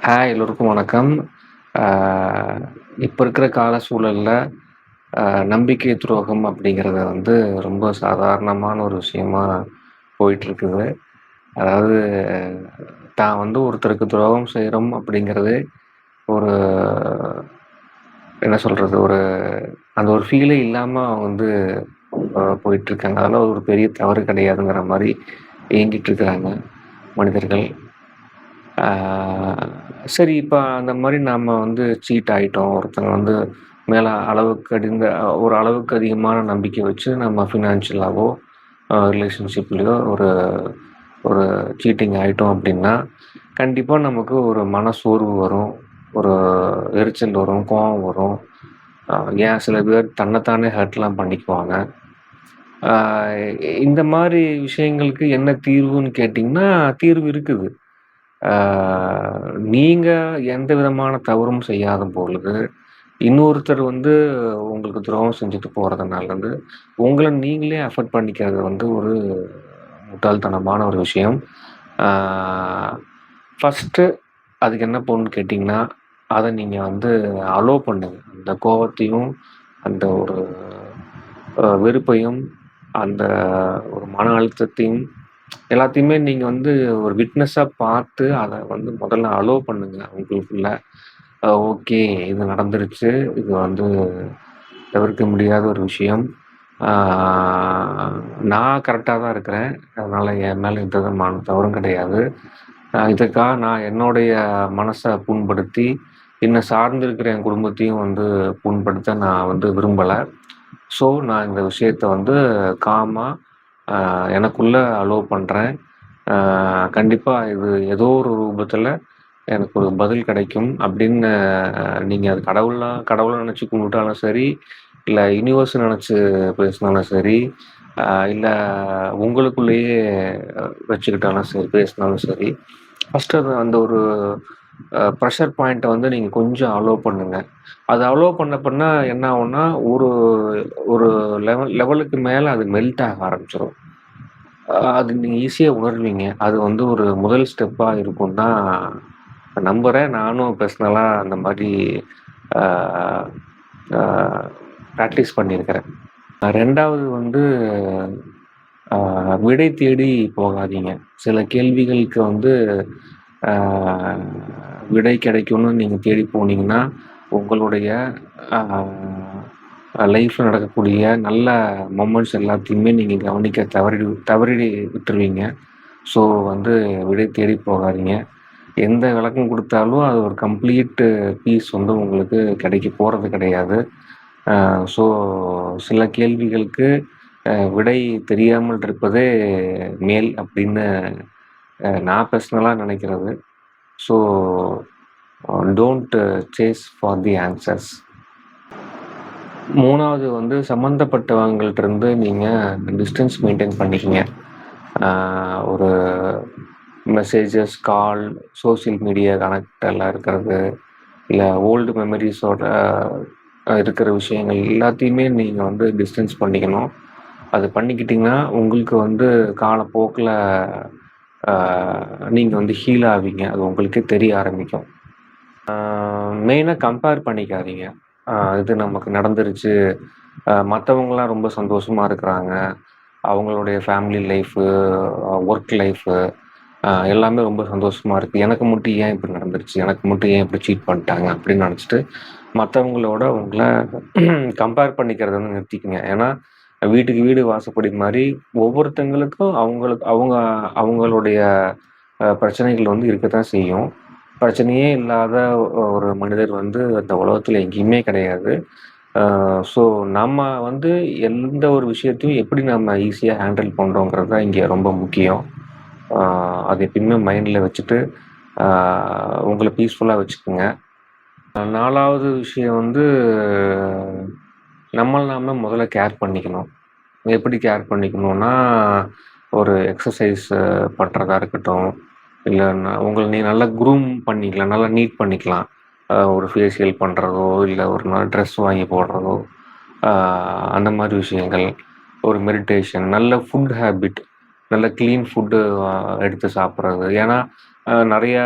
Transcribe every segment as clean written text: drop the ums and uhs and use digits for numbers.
எல்லோருக்கும் வணக்கம். ஆ இப்ப இருக்கிற கால சூழல்ல, அ நம்பிக்கை துரோகம் அப்படிங்கிறது வந்து ரொம்ப சாதாரணமான ஒரு விஷயமா போயிட்டுருக்குது. அதாவது தான் வந்து ஒருத்தருக்கு துரோகம் செய்றோம் அப்படிங்கிறது, ஒரு என்ன சொல்றது? அந்த ஒரு ஃபீலே இல்லாம அவங்க வந்து போயிட்டுருக்காங்க. அதெல்லாம் ஒரு பெரிய தவறு கிடையாதுங்கிற மாரி இயங்கிட்டு இருக்கிறாங்க மனிதர்கள். ஆ சரி, இப்ப அந்த மாரி நாம வந்து சீட் ஆயிட்டோம். ஒருத்தங்க வந்து மேல ஒரு அளவுக்கு அதிகமான நம்பிக்கை வச்சு நம்ம ஃபினான்ஷியலாவோ, ரிலேஷன்ஷிப்லயோ ஒரு ஒரு சீட்டிங் ஆயிட்டோம் அப்டின்னா, கண்டிப்பா நமக்கு ஒரு மனசோர்வு வரும். ஒரு எரிச்சல் வரும், கோவம் வரும். அ ஏன் சில பேர் தன்ன தானே ஹர்ட்லாம் பண்ணிக்குவாங்க. ஆ இந்த மாரி விஷயங்களுக்கு என்ன தீர்வுன்னு கேட்டீங்கன்னா, தீர்வு இருக்குது. ஆ நீங்க எந்த விதமான தவறும் செய்யாத பொழுது, இன்னொருத்தர் வந்து உங்களுக்கு துரோகம் செஞ்சுட்டு போறது நல்லது. உங்கள நீங்களே அஃபெக்ட் பண்ணிக்கிறது வந்து ஒரு முட்டாள்தனமான ஒரு விஷயம். ஆ ஃபர்ஸ்ட்டு அதுக்கு என்ன பண்ணணும்னு கேட்டீங்கன்னா, அத நீங்க வந்து அலோவ் பண்ணுங்க. அந்த கோவத்தையும், அந்த ஒரு வெறுப்பையும், அந்த ஒரு மன அழுத்தத்தையும் எல்லாத்தையுமே நீங்க வந்து ஒரு விட்னஸா பார்த்து, அத வந்து முதல்ல அலோவ் பண்ணுங்க உங்களுக்குள்ள. ஓகே, இது நடந்துருச்சு. இது வந்து தவிர்க்க முடியாத ஒரு விஷயம். ஆ நான் கரெக்ட்டா தான் இருக்கிறேன். அதனால என் மேல எந்த விதமான தவறும் கிடையாது. இதுக்காக நான் என்னுடைய மனச புண்படுத்தி, என்ன சார்ந்து இருக்கிற என் குடும்பத்தையும் வந்து புண்படுத்த நான் வந்து விரும்பல. ஸோ, நான் இந்த விஷயத்த வந்து காமா எனக்குள்ள அலோவ் பண்றேன். ஆ கண்டிப்பா இது ஏதோ ஒரு ரூபத்துல எனக்கு ஒரு பதில் கிடைக்கும் அப்படின்னு நீங்க அது கடவுள நினைச்சு கும்பிட்டாலும் சரி, இல்ல யுனிவர்ஸ நினைச்சு பேசினாலும் சரி, இல்ல உங்களுக்குள்ளேயே வச்சுக்கிட்டாலும் சரி, பேசினாலும் சரி, ஃபர்ஸ்ட்டு அந்த ஒரு ப்ரெஷர் பாயிண்ட்ட வந்து நீங்க கொஞ்சம் அலோவ் பண்ணுங்க. அத அலோவ் பண்ண என்ன ஆகும்னா, ஒரு ஒரு லெவலுக்கு மேல அது மெல்ட் ஆக ஆரம்பிச்சுரும். அது நீங்க ஈஸியா உணர்வீங்க. அது வந்து ஒரு முதல் ஸ்டெப்பா இருக்கும்னு தான் நம்புறேன். நானும் பெர்சனலா அந்த மாரி ஆ ஆ பிராக்டிஸ் பண்ணியிருக்கிறேன். 2வது வந்து விடை தேடி போகாதீங்க. சில கேள்விகளுக்கு வந்து ஆ விடை கிடைக்கும்னு நீங்க தேடி போனீங்கன்னா, உங்களுடைய ஆ லைஃப்ல நடக்கக்கூடிய நல்ல மொமெண்ட்ஸ் எல்லாத்தையுமே நீங்க கவனிக்க தவறி விட்டுருவீங்க. ஸோ வந்து விடை தேடி போகாதீங்க. எந்த விளக்கம் குடுத்தாலும் அது ஒரு கம்ப்ளீட் பீஸ் வந்து உங்களுக்கு கிடைக்க போறது கிடையாது. ஸோ சில கேள்விகளுக்கு விடை தெரியாமல் இருப்பதே மேல் அப்படின்னு நான் பெர்சனலா நினைக்கிறது. So don't chase for the answers. 3வது வந்து சம்மந்தப்பட்டவங்கள்ட்டருந்து நீங்க டிஸ்டன்ஸ் மெயின்டெயின் பண்ணிக்கங்க. ஆ ஒரு மெசேஜஸ், கால், சோசியல் மீடியா கனெக்ட்ல இருக்கிறது, இல்ல ஓல்டு மெமரீஸோட இருக்கிற விஷயங்கள் எல்லாத்தையுமே நீங்க வந்து டிஸ்டன்ஸ் பண்ணிக்கணும். அது பண்ணிக்கிட்டீங்கன்னா, உங்களுக்கு வந்து காலப்போக்குல ஆ நீங்க வந்து ஹீல் ஆவீங்க. அது உங்களுக்கே தெரிய ஆரம்பிக்கும். மெயினா கம்பேர் பண்ணிக்காதீங்க. இது நமக்கு நடந்துருச்சு. மத்தவங்கலாம் ரொம்ப சந்தோஷமா இருக்கிறாங்க. அவங்களுடைய ஃபேமிலி லைஃபு, ஒர்க் லைஃபு எல்லாமே ரொம்ப சந்தோஷமா இருக்கு. எனக்கு மட்டும் ஏன் இப்படி நடந்துருச்சு? எனக்கு மட்டும் ஏன் இப்படி சீட் பண்ணிட்டாங்க? அப்படின்னு நெனச்சுட்டு, மத்தவங்களோட உங்கள கம்பேர் பண்ணிக்கிறத வந்து நிறுத்திக்கங்க. ஏன்னா, வீட்டுக்கு வீடு வாசப்படி மாரி ஒவ்வொருத்தங்களுக்கும் அவங்களுடைய பிரச்சனைகள் வந்து இருக்கத்தான் செய்யும். பிரச்சனையே இல்லாத ஒரு மனிதர் வந்து இந்த உலகத்துல எங்கேயுமே கிடையாது. அ ஸோ நம்ம வந்து எந்த ஒரு விஷயத்தையும் எப்படி நம்ம ஈஸியா ஹேண்டில் பண்றோங்கிறது தான் இங்க ரொம்ப முக்கியம். ஆ அது எப்பயுமே மைண்ட்ல வச்சுட்டு, ஆ உங்கள பீஸ்ஃபுல்லா வச்சுக்கங்க. 4வது விஷயம் வந்து நம்மள நாம முதல்ல கேர் பண்ணிக்கணும். எப்படி கேர் பண்ணிக்கணும்னா, ஒரு எக்ஸர்சைஸ் பண்றதா இருக்கட்டும், இல்ல உங்கள நீங்க நல்லா க்ரூம் பண்ணிக்கலாம். நல்லா நீட் பண்ணிக்கலாம். ஒரு ஃபேஷியல் பண்றதோ, இல்ல ஒரு நல்ல ட்ரெஸ் வாங்கி போடுறதோ, ஆ அந்த மாரி விஷயங்கள். ஒரு மெடிடேஷன், நல்ல ஃபுட் ஹேபிட், நல்ல கிளீன் ஃபுட்டு எடுத்து சாப்பிடுறது. ஏன்னா, நெறையா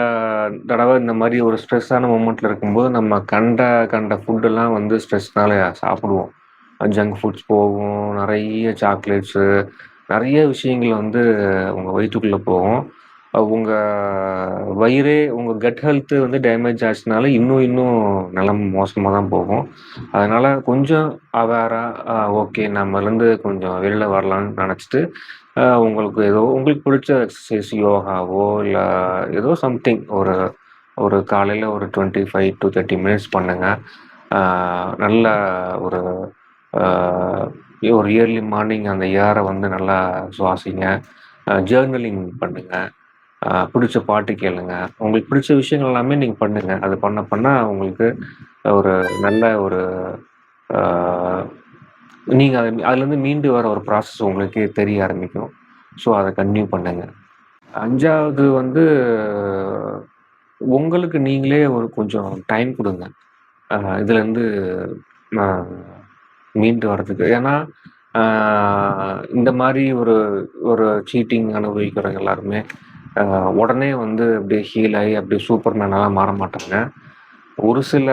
தடவ இந்த மாரி ஒரு ஸ்ட்ரெஸ்ஸான மொமெண்ட்ல இருக்கும்போது, நம்ம கண்ட கண்ட ஃபுட்டெல்லாம் வந்து ஸ்ட்ரெஸ்னால சாப்பிடுவோம். ஜங்க் ஃபுட்ஸ் போகும், நெறைய சாக்லேட்ஸு, நெறைய விஷயங்கள் வந்து உங்க வயித்துக்குள்ள போகும். உங்க வயிறே உங்க கட் ஹெல்த் வந்து டேமேஜ் ஆச்சுனால, இன்னும் நிலைமை மோசமா தான் போகும். அதனால கொஞ்சம் அவேரா ஓகே நம்மலேருந்து கொஞ்சம் வெளில வரலான்னு நெனச்சுட்டு, உங்களுக்கு உங்களுக்கு பிடிச்ச எக்ஸர்சைஸ் யோகாவோ, இல்ல ஏதோ சம்திங் ஒரு காலையில ஒரு 25 டூ 30 மினிட்ஸ் பண்ணுங்க. ஆ நல்ல ஒரு ஆ ஒரு இயர்லி மார்னிங் அந்த ஏர வந்து நல்லா சுவாசிங்க. ஜர்னலிங் பண்ணுங்க. பிடிச்ச பாட்டு கேளுங்க. உங்களுக்கு பிடிச்ச விஷயங்கள் எல்லாமே நீங்க பண்ணுங்க. அது பண்ண உங்களுக்கு ஒரு நல்ல ஒரு ஆ நீங்க அதுலேருந்து மீண்டு வர ஒரு ப்ராசஸ் உங்களுக்கே தெரிய ஆரம்பிக்கும். ஸோ, அத கன்டின்யூ பண்ணுங்க. 5வது வந்து உங்களுக்கு நீங்களே ஒரு கொஞ்சம் டைம் குடுங்க. இதுலேருந்து அ மீண்டு வரதுக்கு. ஏன்னா, ஆ இந்த மாரி ஒரு ஒரு சீட்டிங் அனுபவிக்கிறவங்க எல்லாருமே, அ உடனே வந்து அப்படியே ஹீல் ஆயி அப்படியே சூப்பர் மேனாலாம் மாற மாட்டாங்க. ஒரு சில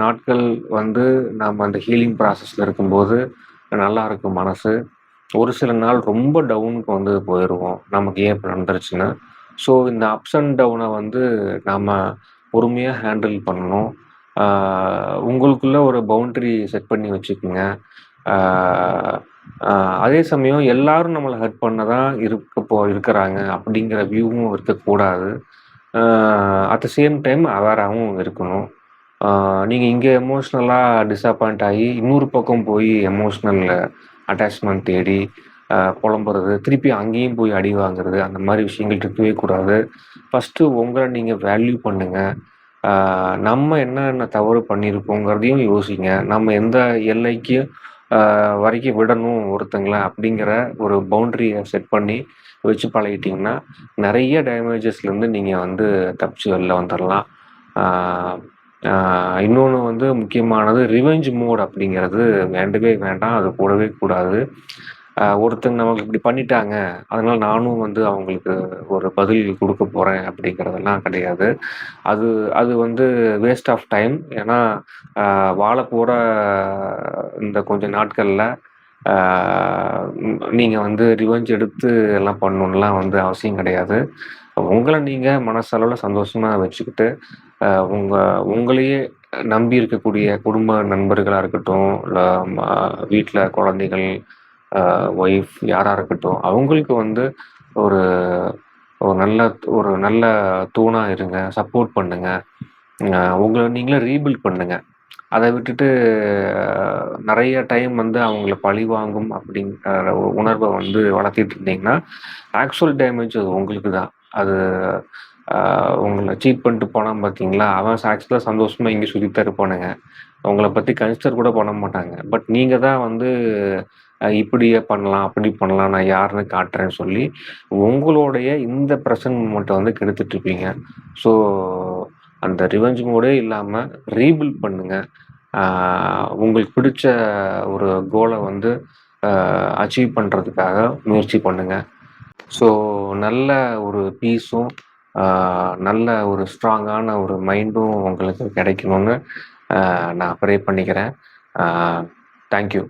நாட்கள் வந்து நம்ம அந்த ஹீலிங் ப்ராசஸ்ல இருக்கும்போது, நல்லா இருக்கும் மனசு. ஒரு சில நாள் ரொம்ப டவுனுக்கு வந்து போயிருவோம். நமக்கு ஏன் இப்படி நடந்துருச்சுன்னு. ஸோ, இந்த அப்ஸ் அண்ட் டவுன வந்து நாம பொறுமையா ஹேண்டில் பண்ணணும். ஆ உங்களுக்குள்ள ஒரு பவுண்டரி செட் பண்ணி வச்சுக்கங்க. ஆ ஆ அதே சமயம் எல்லாரும் நம்மள ஹர்ட் பண்ண தான் இருக்கிறாங்க அப்படிங்கிற வியூவும் இருக்கக்கூடாது. ஆ அட் த சேம் டைம் அவேராவும் இருக்கணும். ஆ நீங்க இங்க எமோஷனலா டிஸப்பாயிண்ட் ஆயி, இன்னொரு பக்கம் போய் எமோஷனல் அட்டாச்மென்ட் தேடி புலம்புறது, திருப்பி அங்கேயும் போய் அடி வாங்குறது, அந்த மாரி விஷயங்கள் இருக்கவே கூடாது. ஃபர்ஸ்ட்டு உங்கள நீங்க வேல்யூ பண்ணுங்க. ஆ நம்ம என்னென்ன தவறு பண்ணியிருக்கோங்கிறதையும் யோசிங்க. நம்ம எந்த எல்லைக்கு வரைக்கும் விடணும் ஒருத்தங்கள அப்படிங்கிற ஒரு பவுண்டரிய செட் பண்ணி வச்சு பழகிட்டீங்கன்னா, நெறைய டேமேஜஸ்லேருந்து நீங்க வந்து தப்பிச்சு வெளில வந்துரலாம். ஆ ஆ இன்னொன்னு வந்து முக்கியமானது ரிவெஞ்ச் மோட் அப்படிங்கிறது வேண்டவே வேண்டாம். அது கூடவே கூடாது. ஒருத்தங்க நமக்கு இப்படி பண்ணிட்டாங்க, அதனால நானும் வந்து அவங்களுக்கு ஒரு பதில் குடுக்க போறேன் அப்படிங்கிறதெல்லாம் கிடையாது. அது அது வந்து வேஸ்ட் ஆஃப் டைம். ஏன்னா, வாழப்போற இந்த கொஞ்ச நாட்கள்ல, ஆ நீங்க வந்து ரிவெஞ்ச் எடுத்து எல்லாம் பண்ணணும்லாம் வந்து அவசியம் கிடையாது. உங்கள நீங்க மனசளவுல சந்தோஷமா வச்சுக்கிட்டு, அ உங்க உங்களையே நம்பி இருக்கக்கூடிய குடும்ப நண்பர்களா இருக்கட்டும், இல்ல ம வீட்ல குழந்தைகள், ஒய்ஃப் யாரா இருக்கட்டும், அவங்களுக்கு வந்து ஒரு ஒரு நல்ல ஒரு நல்ல தூணா இருங்க. சப்போர்ட் பண்ணுங்க. உங்கள நீங்களே ரீபில்ட் பண்ணுங்க. அத விட்டுட்டு நெறைய டைம் வந்து அவங்கள பழிவாங்கும் அப்படிங்கிற உணர்வ வந்து வளர்த்திட்டு இருந்தீங்கன்னா, ஆக்சுவல் டேமேஜ் அது உங்களுக்கு தான். அது அ உங்கள சீட் பண்ணிட்டு போனான் பார்த்தீங்களா, அவன் ஆக்சுவலா சந்தோஷமா எங்கேயோ சுத்திட்டு தான் இருப்பானுங்க. உங்கள பத்தி கன்சிடர் கூட பண்ண மாட்டாங்க. பட் நீங்க தான் வந்து இப்படியே பண்ணலாம், அப்படி பண்ணலாம், நான் யாருன்னு காட்டுறேன்னு சொல்லி, உங்களுடைய இந்த பிரசன்ட் மொமெண்ட்ட வந்து கெடுத்துட்டு இருப்பீங்க. ஸோ, அந்த ரிவெஞ்ச் மோடே இல்லாம ரீபில்ட் பண்ணுங்க. ஆ உங்களுக்கு பிடிச்ச ஒரு கோல வந்து அச்சீவ் பண்றதுக்காக முயற்சி பண்ணுங்க. ஸோ, நல்ல ஒரு பீஸும், ஆ நல்ல ஒரு ஸ்ட்ராங்கான ஒரு மைண்டும் உங்களுக்கு கிடைக்கணும்னு நான் ப்ரே பண்ணிக்கிறேன். ஆ தேங்க் யூ.